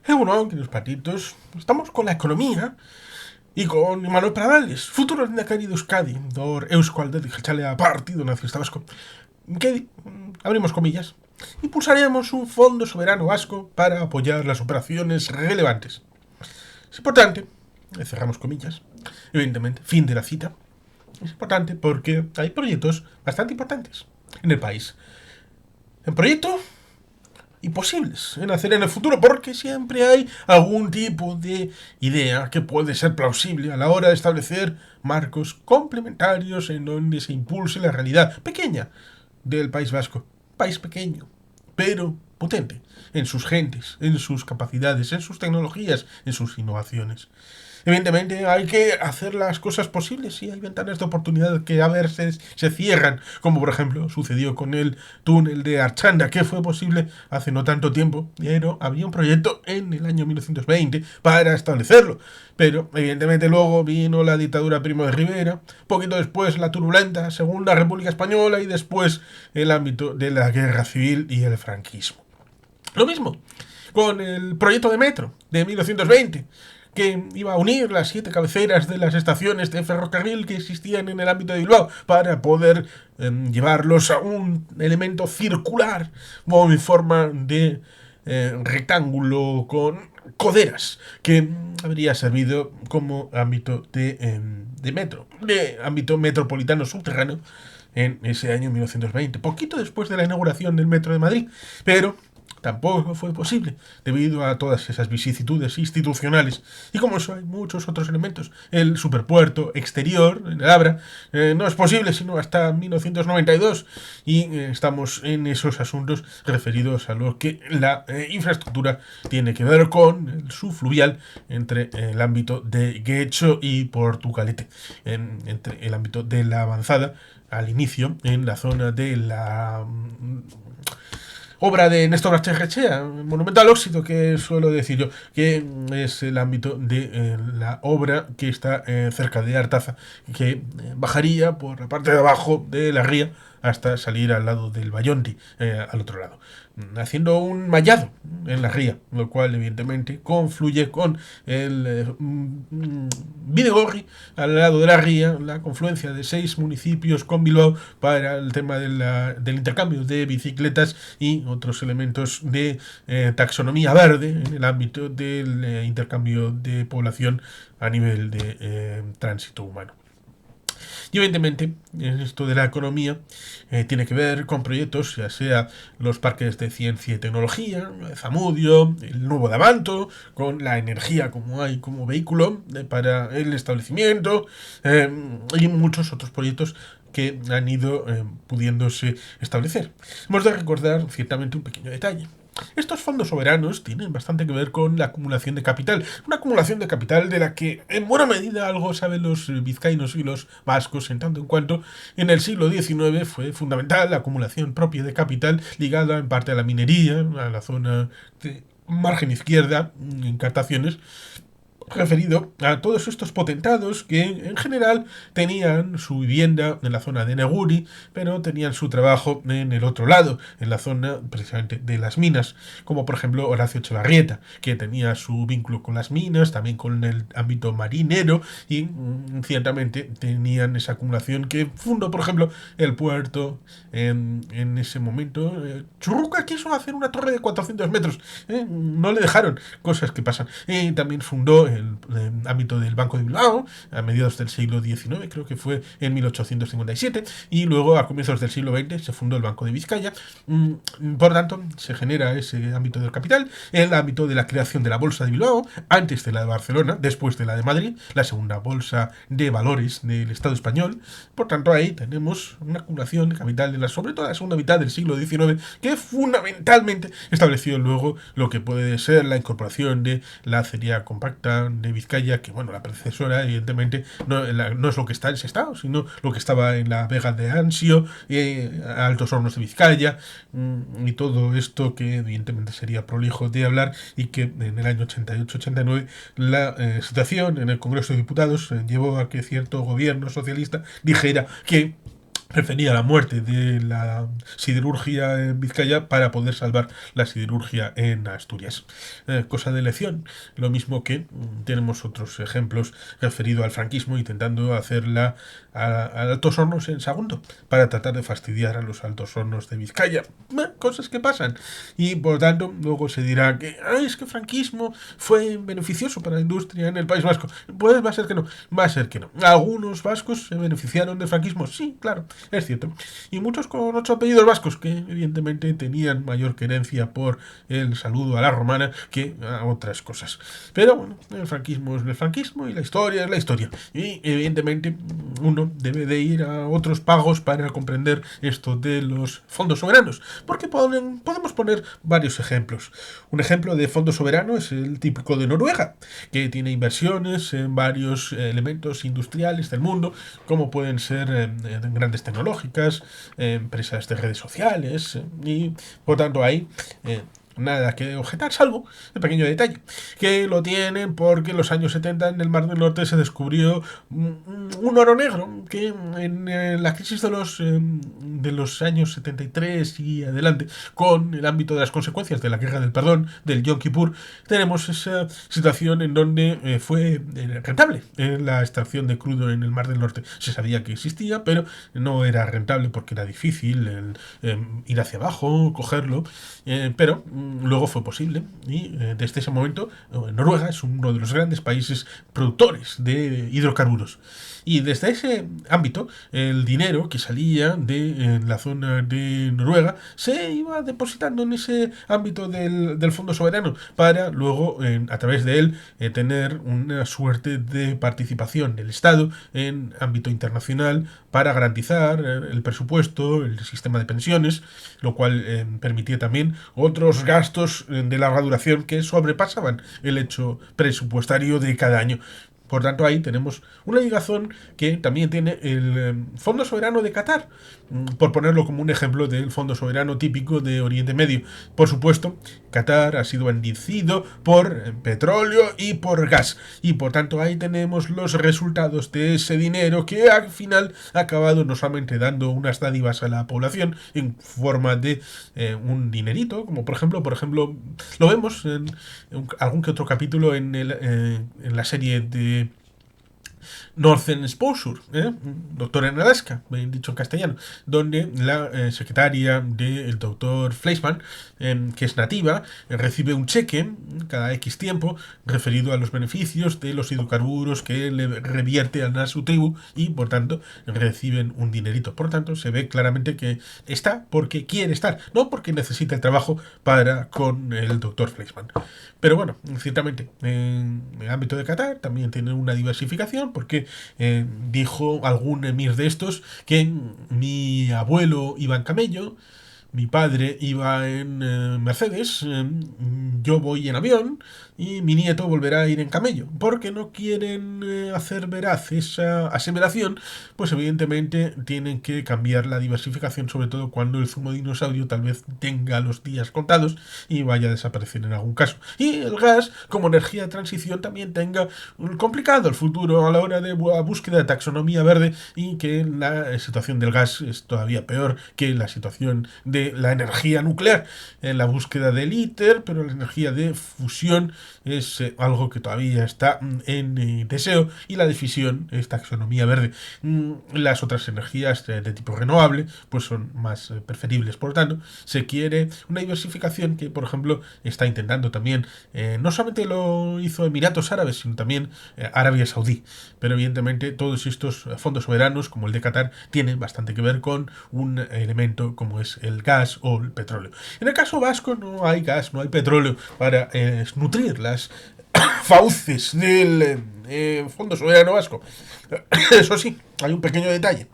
Bueno, queridos patitos, estamos con la economía y con Manuel Pradales, futuro lehendakari de Euskadi, dor Eusko Alderdi Jeltzalea Partido Nacionalista Vasco, que, abrimos comillas, impulsaremos un fondo soberano vasco para apoyar las operaciones relevantes. Es importante, cerramos comillas, evidentemente, fin de la cita. Es importante porque hay proyectos bastante importantes en el país. El proyecto imposibles en hacer en el futuro, porque siempre hay algún tipo de idea que puede ser plausible a la hora de establecer marcos complementarios en donde se impulse la realidad pequeña del País Vasco. País pequeño, pero potente en sus gentes, en sus capacidades, en sus tecnologías, en sus innovaciones. Evidentemente hay que hacer las cosas posibles y hay ventanas de oportunidad que a veces se cierran, como por ejemplo sucedió con el túnel de Archanda, que fue posible hace no tanto tiempo, pero había un proyecto en el año 1920 para establecerlo. Pero evidentemente luego vino la dictadura Primo de Rivera, poquito después la turbulenta Segunda República Española y después el ámbito de la guerra civil y el franquismo. Lo mismo con el proyecto de metro de 1920, que iba a unir las 7 cabeceras de las estaciones de ferrocarril que existían en el ámbito de Bilbao para poder llevarlos a un elemento circular o en forma de rectángulo con coderas que habría servido como ámbito de metro, de ámbito metropolitano subterráneo en ese año 1920, poquito después de la inauguración del metro de Madrid, pero tampoco fue posible debido a todas esas vicisitudes institucionales. Y como eso hay muchos otros elementos. El superpuerto exterior en el Abra no es posible sino hasta 1992 y estamos en esos asuntos referidos a lo que la infraestructura tiene que ver con el subfluvial entre el ámbito de Guecho y Portugalete, entre el ámbito de la avanzada al inicio en la zona de la obra de Néstor Basterrechea, Monumento al Óxido, que suelo decir yo, que es el ámbito de la obra que está cerca de Artaza, que bajaría por la parte de abajo de la ría hasta salir al lado del Bayonti, al otro lado, haciendo un mallado en la ría, lo cual evidentemente confluye con el Bidegorri al lado de la ría, la confluencia de 6 municipios con Bilbao para el tema del intercambio de bicicletas y otros elementos de taxonomía verde en el ámbito del intercambio de población a nivel de tránsito humano. Y evidentemente, esto de la economía tiene que ver con proyectos, ya sea los parques de ciencia y tecnología, Zamudio, el nuevo Davanto, con la energía como hay como vehículo para el establecimiento, y muchos otros proyectos que han ido pudiéndose establecer. Hemos de recordar ciertamente un pequeño detalle. Estos fondos soberanos tienen bastante que ver con la acumulación de capital. Una acumulación de capital de la que en buena medida algo saben los vizcaínos y los vascos, en tanto en cuanto en el siglo XIX fue fundamental la acumulación propia de capital ligada en parte a la minería, a la zona de margen izquierda, en captaciones, referido a todos estos potentados que en general tenían su vivienda en la zona de Neguri, pero tenían su trabajo en el otro lado, en la zona precisamente de las minas, como por ejemplo Horacio Echevarrieta, que tenía su vínculo con las minas, también con el ámbito marinero y ciertamente tenían esa acumulación que fundó por ejemplo el puerto en ese momento. Churruca quiso hacer una torre de 400 metros, no le dejaron, cosas que pasan. También fundó el ámbito del Banco de Bilbao a mediados del siglo XIX, creo que fue en 1857, y luego a comienzos del siglo XX se fundó el Banco de Vizcaya. Por tanto, se genera ese ámbito del capital, el ámbito de la creación de la Bolsa de Bilbao, antes de la de Barcelona, después de la de Madrid, la segunda bolsa de valores del Estado español. Por tanto, ahí tenemos una acumulación de capital, sobre todo en la segunda mitad del siglo XIX, que fundamentalmente estableció luego lo que puede ser la incorporación de la acería compacta de Vizcaya, que bueno, la predecesora evidentemente no es lo que está en Sestao, sino lo que estaba en la Vega de Ansio, Altos Hornos de Vizcaya, y todo esto que evidentemente sería prolijo de hablar, y que en el año 88-89 la situación en el Congreso de Diputados llevó a que cierto gobierno socialista dijera que prefería la muerte de la siderurgia en Vizcaya para poder salvar la siderurgia en Asturias. Cosa de elección, lo mismo que tenemos otros ejemplos referidos al franquismo intentando hacerla a altos hornos en Sagunto para tratar de fastidiar a los altos hornos de Vizcaya. Cosas que pasan. Y por tanto, luego se dirá que es que el franquismo fue beneficioso para la industria en el País Vasco. Pues va a ser que no, va a ser que no. Algunos vascos se beneficiaron del franquismo, sí, claro, es cierto. Y muchos con 8 apellidos vascos que evidentemente tenían mayor querencia por el saludo a la romana que a otras cosas. Pero bueno, el franquismo es el franquismo y la historia es la historia. Y evidentemente uno debe de ir a otros pagos para comprender esto de los fondos soberanos. Porque podemos poner varios ejemplos. Un ejemplo de fondo soberano es el típico de Noruega, que tiene inversiones en varios elementos industriales del mundo, como pueden ser grandes tecnológicas, empresas de redes sociales, y por tanto ahí nada que objetar, salvo el pequeño detalle, que lo tienen porque en los años 70 en el Mar del Norte se descubrió un oro negro que en la crisis de los años 73 y adelante, con el ámbito de las consecuencias de la guerra del perdón, del Yom Kippur, tenemos esa situación en donde fue rentable la extracción de crudo en el Mar del Norte. Se sabía que existía, pero no era rentable porque era difícil ir hacia abajo, cogerlo, pero luego fue posible y desde ese momento Noruega es uno de los grandes países productores de hidrocarburos. Y desde ese ámbito, el dinero que salía de la zona de Noruega se iba depositando en ese ámbito del Fondo Soberano para luego, a través de él, tener una suerte de participación del Estado en ámbito internacional para garantizar el presupuesto, el sistema de pensiones, lo cual permitía también otros gastos de larga duración que sobrepasaban el hecho presupuestario de cada año. Por tanto, ahí tenemos una ligazón que también tiene el Fondo Soberano de Qatar, por ponerlo como un ejemplo del Fondo Soberano típico de Oriente Medio. Por supuesto, Qatar ha sido bendecido por petróleo y por gas, y por tanto ahí tenemos los resultados de ese dinero que al final ha acabado no solamente dando unas dádivas a la población en forma de un dinerito, como por ejemplo lo vemos en algún que otro capítulo en la serie de Northern Exposure, doctor en Alaska, bien dicho en castellano, donde la secretaria del doctor Fleischmann, que es nativa, recibe un cheque cada X tiempo referido a los beneficios de los hidrocarburos que le revierte a su tribu y por tanto reciben un dinerito. Por tanto, se ve claramente que está porque quiere estar, no porque necesita el trabajo para con el doctor Fleischmann. Pero bueno, ciertamente, en el ámbito de Qatar también tiene una diversificación porque dijo algún emir de estos que mi abuelo iba en camello, mi padre iba en Mercedes, yo voy en avión y mi nieto volverá a ir en camello. Porque no quieren hacer veraz esa aseveración, pues evidentemente tienen que cambiar la diversificación, sobre todo cuando el zumo dinosaurio tal vez tenga los días contados y vaya a desaparecer en algún caso. Y el gas, como energía de transición, también tenga complicado el futuro a la hora de búsqueda de taxonomía verde y que la situación del gas es todavía peor que la situación de la energía nuclear en la búsqueda del ITER, pero la energía de fusión es algo que todavía está en deseo y la de fisión es taxonomía verde. Las otras energías de tipo renovable pues son más preferibles. Por lo tanto, se quiere una diversificación que, por ejemplo, está intentando también, no solamente lo hizo Emiratos Árabes, sino también Arabia Saudí. Pero evidentemente todos estos fondos soberanos, como el de Qatar, tienen bastante que ver con un elemento como es el gas o el petróleo. En el caso vasco no hay gas, no hay petróleo para nutrir las fauces del Fondo Soberano Vasco. Eso sí, hay un pequeño detalle.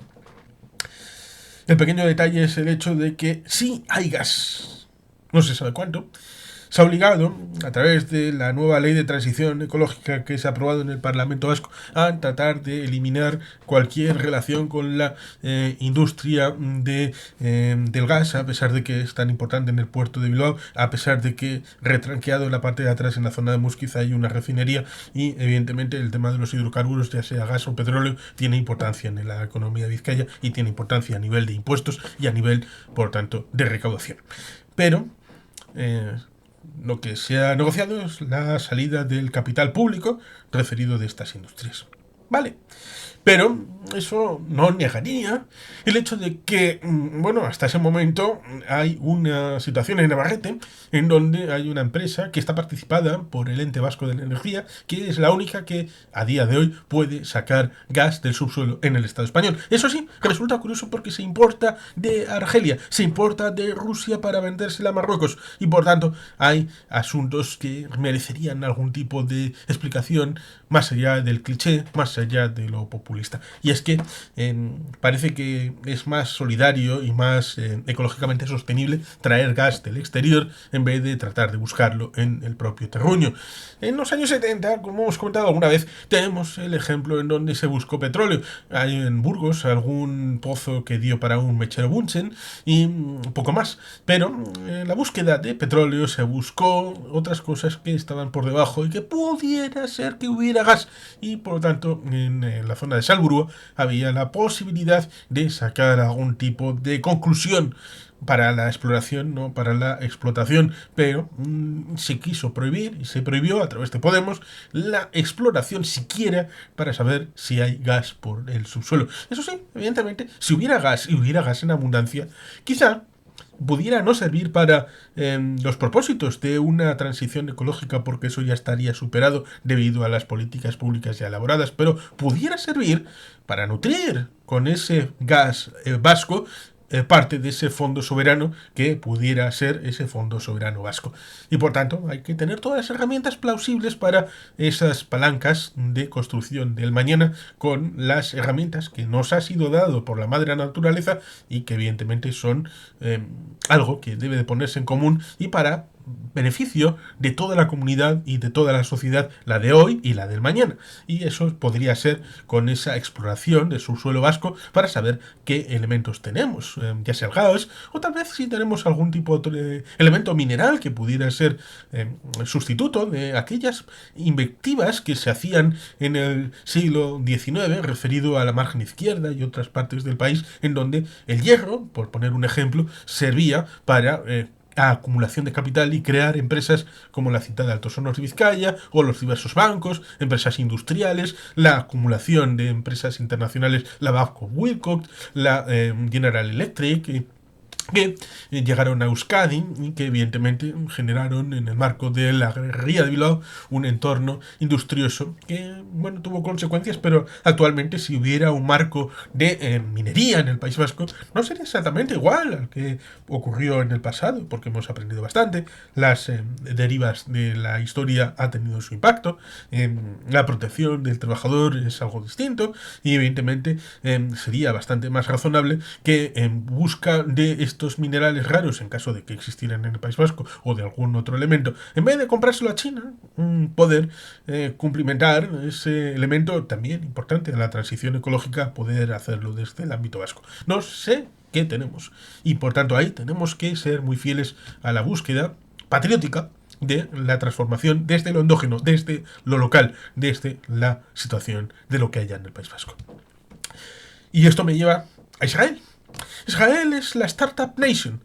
El pequeño detalle es el hecho de que sí hay gas. No se sabe cuánto. se ha obligado, a través de la nueva ley de transición ecológica que se ha aprobado en el Parlamento Vasco, a tratar de eliminar cualquier relación con la industria del gas, a pesar de que es tan importante en el puerto de Bilbao, a pesar de que retranqueado en la parte de atrás, en la zona de Muskiz, hay una refinería y evidentemente el tema de los hidrocarburos, ya sea gas o petróleo, tiene importancia en la economía de Vizcaya y tiene importancia a nivel de impuestos y a nivel, por tanto, de recaudación. Pero lo que se ha negociado es la salida del capital público referido de estas industrias. Vale. Pero eso no negaría el hecho de que, bueno, hasta ese momento hay una situación en Navarrete en donde hay una empresa que está participada por el Ente Vasco de la Energía, que es la única que a día de hoy puede sacar gas del subsuelo en el Estado español. Eso sí, resulta curioso porque se importa de Argelia, se importa de Rusia para vendérsela a Marruecos y por tanto hay asuntos que merecerían algún tipo de explicación más allá del cliché, más allá de lo popular. Y es que parece que es más solidario y más ecológicamente sostenible traer gas del exterior en vez de tratar de buscarlo en el propio terruño. En los años 70, como hemos comentado alguna vez, tenemos el ejemplo en donde se buscó petróleo. Hay en Burgos algún pozo que dio para un mechero Bunsen y poco más. Pero en la búsqueda de petróleo se buscó otras cosas que estaban por debajo y que pudiera ser que hubiera gas. Y por lo tanto, en la zona de Salburua había la posibilidad de sacar algún tipo de conclusión para la exploración, no para la explotación, pero se quiso prohibir y se prohibió a través de Podemos la exploración siquiera para saber si hay gas por el subsuelo. Eso sí, evidentemente, si hubiera gas y hubiera gas en abundancia, quizá pudiera no servir para los propósitos de una transición ecológica, porque eso ya estaría superado debido a las políticas públicas ya elaboradas, pero pudiera servir para nutrir con ese gas vasco parte de ese fondo soberano que pudiera ser ese fondo soberano vasco. Y por tanto hay que tener todas las herramientas plausibles para esas palancas de construcción del mañana, con las herramientas que nos ha sido dado por la madre naturaleza y que evidentemente son algo que debe de ponerse en común y para beneficio de toda la comunidad y de toda la sociedad, la de hoy y la del mañana. Y eso podría ser con esa exploración del subsuelo vasco para saber qué elementos tenemos, ya sea el gas o tal vez si tenemos algún tipo de elemento mineral que pudiera ser sustituto de aquellas invectivas que se hacían en el siglo XIX referido a la margen izquierda y otras partes del país en donde el hierro, por poner un ejemplo, servía para a acumulación de capital y crear empresas como la citada Altos Hornos de Vizcaya o los diversos bancos, empresas industriales, la acumulación de empresas internacionales, la Babcock Wilcox, la General Electric, que llegaron a Euskadi y que evidentemente generaron en el marco de la guerrilla de Bilbao un entorno industrioso que, bueno, tuvo consecuencias, pero actualmente si hubiera un marco de minería en el País Vasco no sería exactamente igual al que ocurrió en el pasado, porque hemos aprendido bastante, las derivas de la historia ha tenido su impacto, la protección del trabajador es algo distinto y evidentemente sería bastante más razonable que en busca de estos minerales raros, en caso de que existieran en el País Vasco o de algún otro elemento, en vez de comprárselo a China, poder cumplimentar ese elemento también importante en la transición ecológica, poder hacerlo desde el ámbito vasco. No sé qué tenemos y por tanto ahí tenemos que ser muy fieles a la búsqueda patriótica de la transformación desde lo endógeno, desde lo local, desde la situación de lo que hay en el País Vasco. Y esto me lleva a Israel. Israel es la Startup Nation.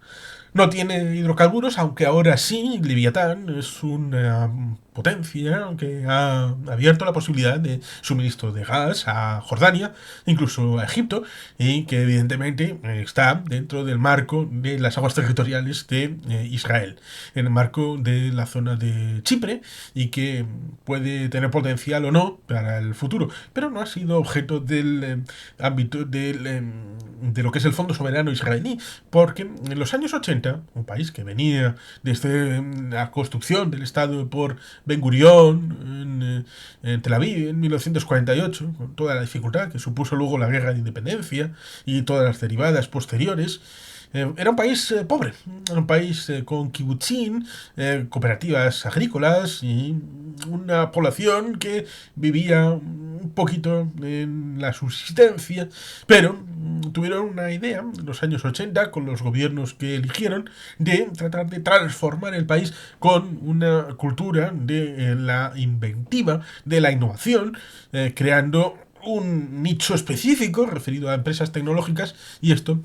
No tiene hidrocarburos, aunque ahora sí, Leviatán es una potencia que ha abierto la posibilidad de suministro de gas a Jordania, incluso a Egipto, y que evidentemente está dentro del marco de las aguas territoriales de Israel, en el marco de la zona de Chipre, y que puede tener potencial o no para el futuro, pero no ha sido objeto del ámbito de lo que es el Fondo Soberano Israelí, porque en los años 80, un país que venía desde la construcción del Estado por Ben Gurión en Tel Aviv en 1948, con toda la dificultad que supuso luego la guerra de independencia y todas las derivadas posteriores, Era un país pobre, era un país con kibutzín, cooperativas agrícolas y una población que vivía un poquito en la subsistencia, pero tuvieron una idea en los años 80 con los gobiernos que eligieron de tratar de transformar el país con una cultura de la inventiva, de la innovación, creando un nicho específico referido a empresas tecnológicas y esto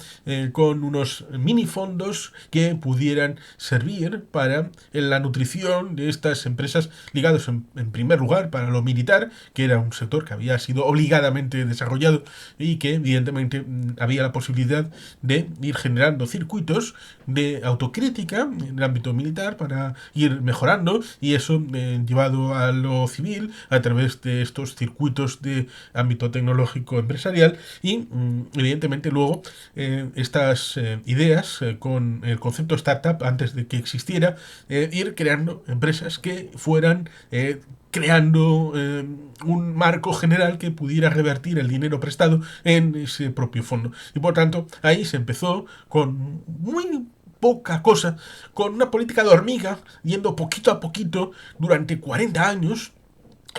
con unos mini fondos que pudieran servir para la nutrición de estas empresas ligados en primer lugar para lo militar, que era un sector que había sido obligadamente desarrollado y que evidentemente había la posibilidad de ir generando circuitos de autocrítica en el ámbito militar para ir mejorando y eso llevado a lo civil a través de estos circuitos de ámbito tecnológico empresarial y evidentemente luego estas ideas con el concepto startup antes de que existiera ir creando empresas que fueran creando un marco general que pudiera revertir el dinero prestado en ese propio fondo. Y por tanto, ahí se empezó con muy poca cosa, con una política de hormiga, yendo poquito a poquito durante 40 años,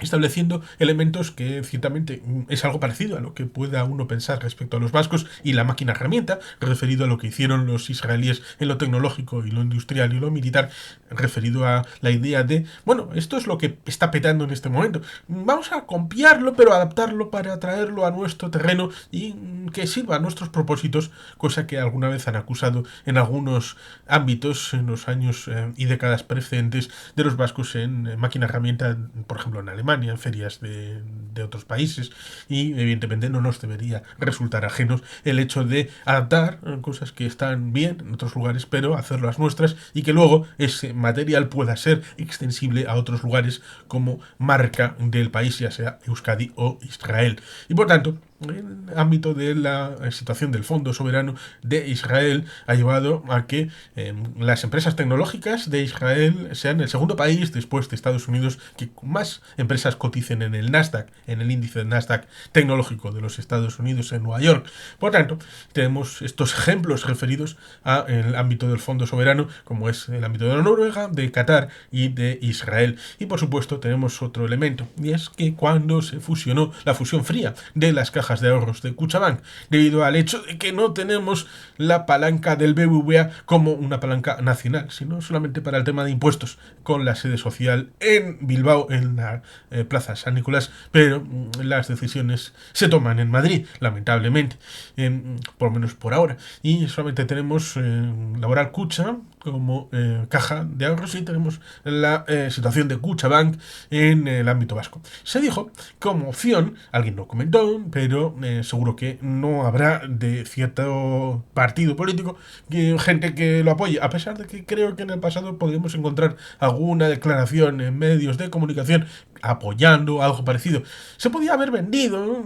estableciendo elementos que ciertamente es algo parecido a lo que pueda uno pensar respecto a los vascos y la máquina herramienta, referido a lo que hicieron los israelíes en lo tecnológico y lo industrial y lo militar, referido a la idea de, bueno, esto es lo que está petando en este momento, vamos a copiarlo pero adaptarlo para traerlo a nuestro terreno y que sirva a nuestros propósitos, cosa que alguna vez han acusado en algunos ámbitos en los años y décadas precedentes de los vascos en máquina herramienta, por ejemplo en Alemania, en ferias de otros países, y evidentemente no nos debería resultar ajenos el hecho de adaptar cosas que están bien en otros lugares, pero hacerlas nuestras y que luego ese material pueda ser extensible a otros lugares como marca del país, ya sea Euskadi o Israel. Y por tanto, el ámbito de la situación del Fondo Soberano de Israel ha llevado a que las empresas tecnológicas de Israel sean el segundo país después de Estados Unidos que más empresas coticen en el Nasdaq, en el índice de Nasdaq tecnológico de los Estados Unidos en Nueva York. Por tanto, tenemos estos ejemplos referidos al ámbito del Fondo Soberano, como es el ámbito de Noruega, de Qatar y de Israel. Y por supuesto tenemos otro elemento, y es que cuando se fusionó la fusión fría de las cajas de ahorros de Kutxabank, debido al hecho de que no tenemos la palanca del BBVA como una palanca nacional, sino solamente para el tema de impuestos, con la sede social en Bilbao, en la Plaza San Nicolás, pero las decisiones se toman en Madrid, lamentablemente, por lo menos por ahora, y solamente tenemos Laboral Kutxa como caja de ahorros y tenemos la situación de Kutxabank en el ámbito vasco. Se dijo como opción, alguien lo comentó, pero seguro que no habrá de cierto partido político gente que lo apoye, a pesar de que creo que en el pasado podríamos encontrar alguna declaración en medios de comunicación apoyando algo parecido. Se podía haber vendido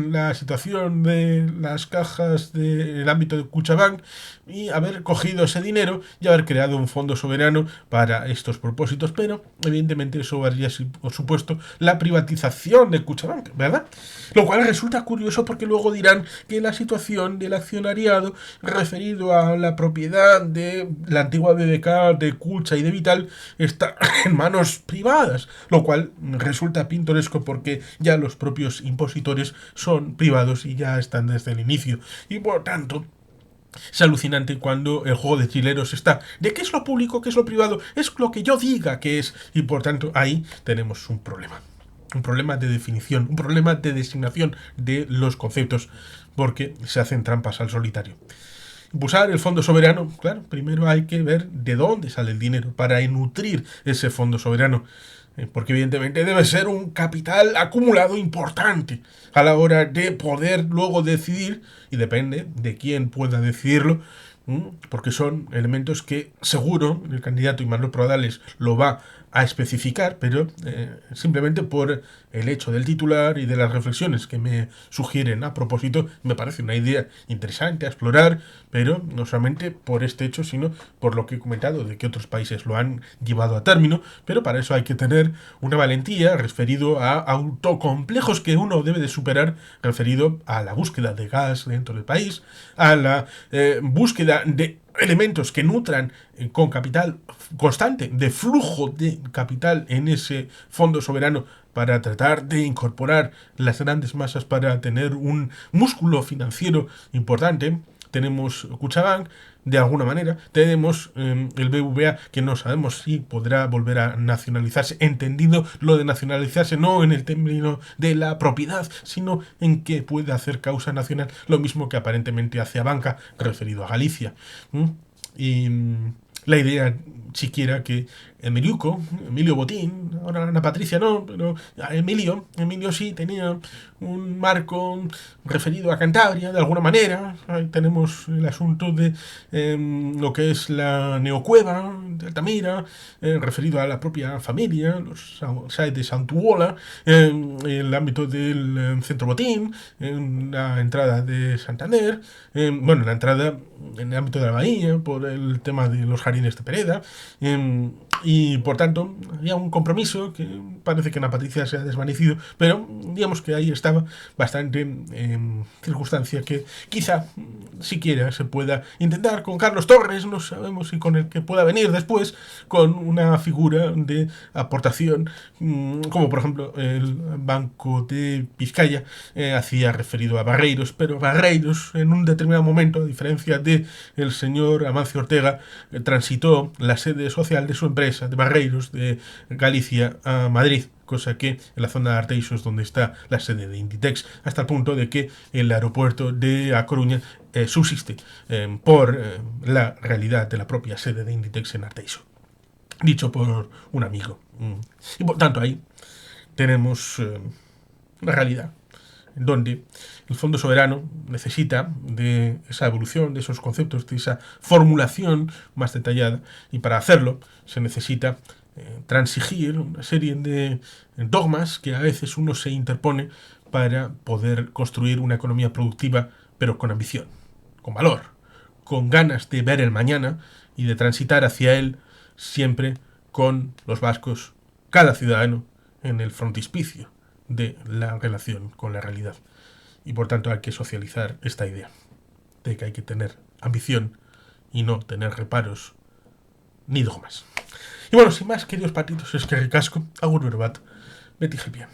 la situación de las cajas del ámbito de Kutxabank y haber cogido ese dinero y haber creado un fondo soberano para estos propósitos, pero evidentemente eso habría supuesto la privatización de Kutxabank, ¿verdad? Lo cual resulta curioso porque luego dirán que la situación del accionariado referido a la propiedad de la antigua BBK, de Kutxa y de Vital está en manos privadas, lo cual resulta pintoresco porque ya los propios impositores son privados y ya están desde el inicio y por tanto es alucinante cuando el juego de chileros está de qué es lo público, qué es lo privado, es lo que yo diga que es y por tanto ahí tenemos un problema. Un problema de definición, un problema de designación de los conceptos porque se hacen trampas al solitario. Impulsar el fondo soberano, claro, primero hay que ver de dónde sale el dinero para nutrir ese fondo soberano. Porque evidentemente debe ser un capital acumulado importante a la hora de poder luego decidir, y depende de quién pueda decidirlo, porque son elementos que seguro el candidato Imanol Pradales lo va a especificar, pero simplemente por el hecho del titular y de las reflexiones que me sugieren a propósito, me parece una idea interesante a explorar, pero no solamente por este hecho, sino por lo que he comentado de que otros países lo han llevado a término, pero para eso hay que tener una valentía referido a autocomplejos que uno debe de superar, referido a la búsqueda de gas dentro del país, a la búsqueda de elementos que nutran con capital constante, de flujo de capital en ese fondo soberano para tratar de incorporar las grandes masas para tener un músculo financiero importante. Tenemos Kutxabank, de alguna manera. Tenemos el BBVA, que no sabemos si podrá volver a nacionalizarse, entendido lo de nacionalizarse no en el término de la propiedad, sino en que puede hacer causa nacional, lo mismo que aparentemente hace a Banca, referido a Galicia. Y la idea siquiera que Emilio Botín, ahora Ana Patricia no, pero Emilio sí tenía un marco referido a Cantabria, de alguna manera. Ahí tenemos el asunto de lo que es la neocueva de Altamira, referido a la propia familia, los Sáez de Santuola, el ámbito del Centro Botín, la entrada de Santander, la entrada en el ámbito de la bahía, por el tema de los jardines de Pereda, y por tanto había un compromiso que parece que Ana Patricia se ha desvanecido, pero digamos que ahí estaba bastante circunstancia que quizá siquiera se pueda intentar con Carlos Torres, no sabemos si con el que pueda venir después, con una figura de aportación, como por ejemplo el Banco de Vizcaya hacía referido a Barreiros, pero Barreiros en un determinado momento, a diferencia de el señor Amancio Ortega, transitó la sede social de su empresa, de Barreiros, de Galicia, a Madrid, cosa que en la zona de Arteixo es donde está la sede de Inditex, hasta el punto de que el aeropuerto de A Coruña subsiste por la realidad de la propia sede de Inditex en Arteixo. Dicho por un amigo. Y por tanto ahí tenemos una realidad en donde el Fondo Soberano necesita de esa evolución, de esos conceptos, de esa formulación más detallada, y para hacerlo se necesita transigir una serie de dogmas que a veces uno se interpone para poder construir una economía productiva, pero con ambición, con valor, con ganas de ver el mañana y de transitar hacia él siempre con los vascos, cada ciudadano en el frontispicio de la relación con la realidad. Y por tanto hay que socializar esta idea de que hay que tener ambición y no tener reparos ni dogmas. Y bueno, sin más, queridos patitos, es que ricasco, agur berbat, beti bien.